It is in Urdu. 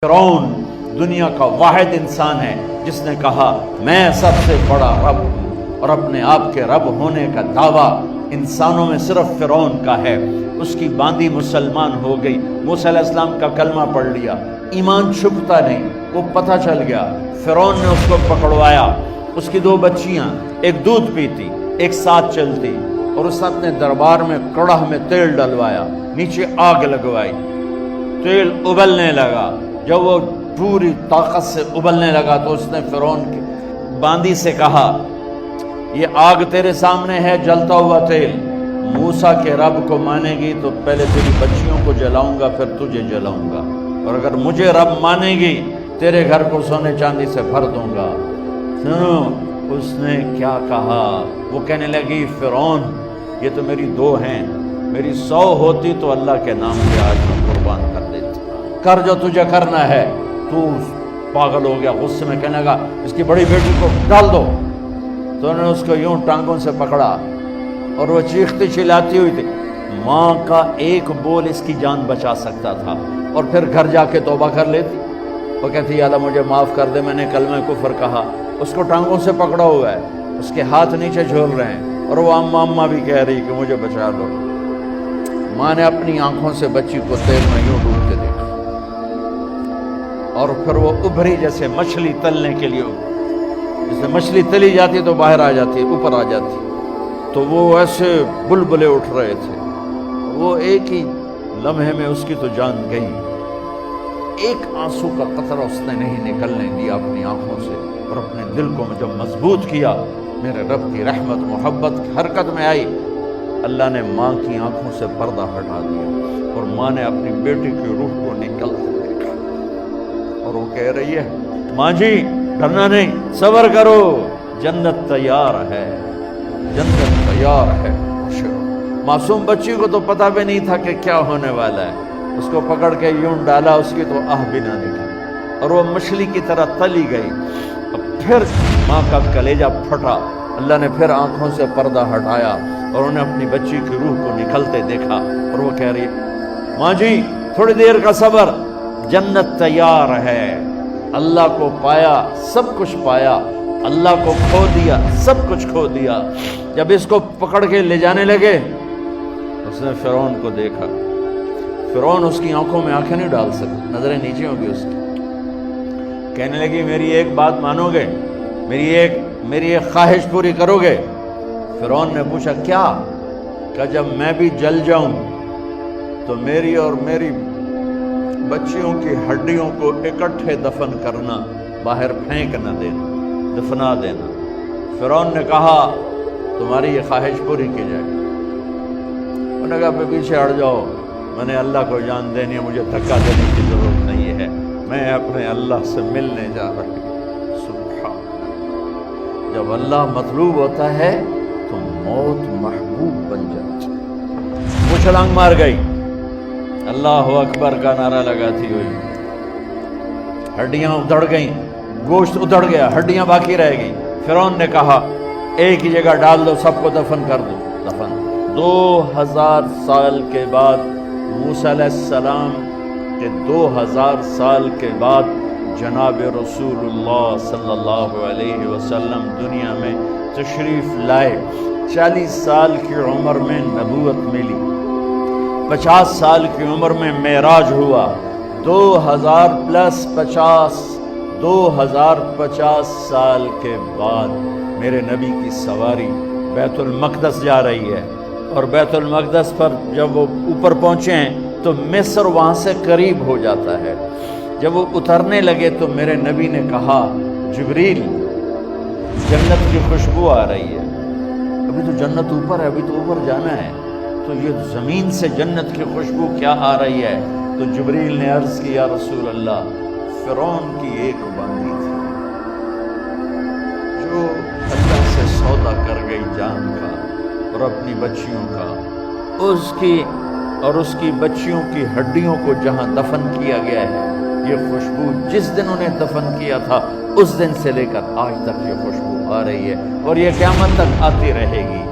فرعون دنیا کا واحد انسان ہے جس نے کہا میں سب سے بڑا رب ہوں، اور اپنے آپ کے رب ہونے کا دعویٰ انسانوں میں صرف فرعون کا ہے۔ اس کی باندی مسلمان ہو گئی، موسیٰ علیہ السلام کا کلمہ پڑھ لیا، ایمان چھپتا نہیں، وہ پتہ چل گیا۔ فرعون نے اس کو پکڑوایا، اس کی 2 بچیاں، ایک دودھ پیتی ایک ساتھ چلتی، اور اس اپنے دربار میں کڑاہ میں تیل ڈلوایا، نیچے آگ لگوائی، تیل ابلنے لگا۔ جب وہ پوری طاقت سے ابلنے لگا تو اس نے فرعون کی باندی سے کہا یہ آگ تیرے سامنے ہے، جلتا ہوا تیل، موسیٰ کے رب کو مانے گی تو پہلے تیری بچیوں کو جلاؤں گا پھر تجھے جلاؤں گا، اور اگر مجھے رب مانے گی تیرے گھر کو سونے چاندی سے بھر دوں گا۔ سنو اس نے کیا کہا، وہ کہنے لگی فرعون یہ تو میری 2 ہیں، میری 100 ہوتی تو اللہ کے نام پہ آج میں قربان کر دیتی، کر جو تجھے کرنا ہے۔ تو پاگل ہو گیا، غصے میں کہنے لگا اس کی بڑی بیٹی کو ڈال دو۔ تو انہوں نے اس کو یوں ٹانگوں سے پکڑا اور وہ چیختی چلاتی ہوئی تھی۔ ماں کا ایک بول اس کی جان بچا سکتا تھا، اور پھر گھر جا کے توبہ کر لیتی۔ وہ کہتی یا اللہ مجھے معاف کر دے، میں نے کلمہ کفر کہا۔ اس کو ٹانگوں سے پکڑا ہوا ہے، اس کے ہاتھ نیچے جھول رہے ہیں، اور وہ اماں اماں بھی کہہ رہی کہ مجھے بچا لو۔ ماں نے اپنی آنکھوں سے بچی کو تیل میں یوں ڈوبتے دیکھا، اور پھر وہ ابھری جیسے مچھلی تلنے کے لیے، جیسے مچھلی تلی جاتی تو باہر آ جاتی، اوپر آ جاتی، تو وہ ایسے بلبلے اٹھ رہے تھے۔ وہ ایک ہی لمحے میں اس کی تو جان گئی، ایک آنسو کا قطرہ اس نے نہیں نکلنے دیا اپنی آنکھوں سے، اور اپنے دل کو جب مضبوط کیا، میرے رب کی رحمت محبت حرکت میں آئی۔ اللہ نے ماں کی آنکھوں سے پردہ ہٹا دیا، اور ماں نے اپنی بیٹی کی روح کو نکلتے دیکھا، اور وہ کہہ رہی ہے ماں جی ڈرنا نہیں، صبر کرو، جنت تیار ہے، جنت تیار ہے۔ معصوم بچی کو تو پتہ بھی نہیں تھا کہ کیا ہونے والا ہے، اس کو پکڑ کے یوں ڈالا، اس کی تو آہ بھی نہ نکلی، اور وہ مچھلی کی طرح تلی گئی۔ اب پھر ماں کا کلیجہ پھٹا، اللہ نے پھر آنکھوں سے پردہ ہٹایا، اور انہیں اپنی بچی کی روح کو نکلتے دیکھا، اور وہ کہہ رہی ہے ماں جی تھوڑی دیر کا صبر، جنت تیار ہے۔ اللہ کو پایا سب کچھ پایا، اللہ کو کھو دیا سب کچھ کھو دیا۔ جب اس کو پکڑ کے لے جانے لگے، اس نے فرعون کو دیکھا۔ فرعون اس کی آنکھوں میں آنکھیں نہیں ڈال سکتا، نظریں نیچے ہوں گی اس کی۔ کہنے لگی میری ایک بات مانو گے، میری ایک خواہش پوری کرو گے؟ فرعون نے پوچھا کیا؟ کہ جب میں بھی جل جاؤں تو میری اور میری بچیوں کی ہڈیوں کو اکٹھے دفن کرنا، باہر پھینک نہ دینا، دفنا دینا۔ فرعون نے کہا تمہاری یہ خواہش پوری کی جائے۔ انہوں نے کہا پیچھے ہٹ جاؤ، میں نے اللہ کو جان دینی ہے، مجھے دھکا دینے کی ضرورت نہیں ہے، میں اپنے اللہ سے ملنے جا رہی ہوں۔ سبحان اللہ، جب اللہ مطلوب ہوتا ہے تو موت محبوب بن جاتی۔ وہ چھلانگ مار گئی، اللہ اکبر کا نعرہ لگاتی ہوئی، ہڈیاں ادھڑ گئیں، گوشت ادھڑ گیا، ہڈیاں باقی رہ گئیں۔ فرعون نے کہا ایک ہی جگہ ڈال دو، سب کو دفن کر دو۔ دفن 2000 سال کے بعد، موسیٰ علیہ السلام کے 2000 سال کے بعد جناب رسول اللہ صلی اللہ علیہ وسلم دنیا میں تشریف لائے۔ 40 سال کی عمر میں نبوت ملی، 50 سال کی عمر میں معراج ہوا، 2050 سال کے بعد میرے نبی کی سواری بیت المقدس جا رہی ہے، اور بیت المقدس پر جب وہ اوپر پہنچے ہیں تو مصر وہاں سے قریب ہو جاتا ہے۔ جب وہ اترنے لگے تو میرے نبی نے کہا جبریل جنت کی خوشبو آ رہی ہے، ابھی تو جنت اوپر ہے، ابھی تو اوپر جانا ہے، تو یہ زمین سے جنت کی خوشبو کیا آ رہی ہے؟ تو جبریل نے عرض کی یا رسول اللہ فرعون کی ایک باندی تھی جو اللہ سے سودا کر گئی جان کا اور اپنی بچیوں کا، اس کی بچیوں کی ہڈیوں کو جہاں دفن کیا گیا ہے، یہ خوشبو جس دن انہیں دفن کیا تھا اس دن سے لے کر آج تک یہ خوشبو آ رہی ہے، اور یہ قیامت تک آتی رہے گی۔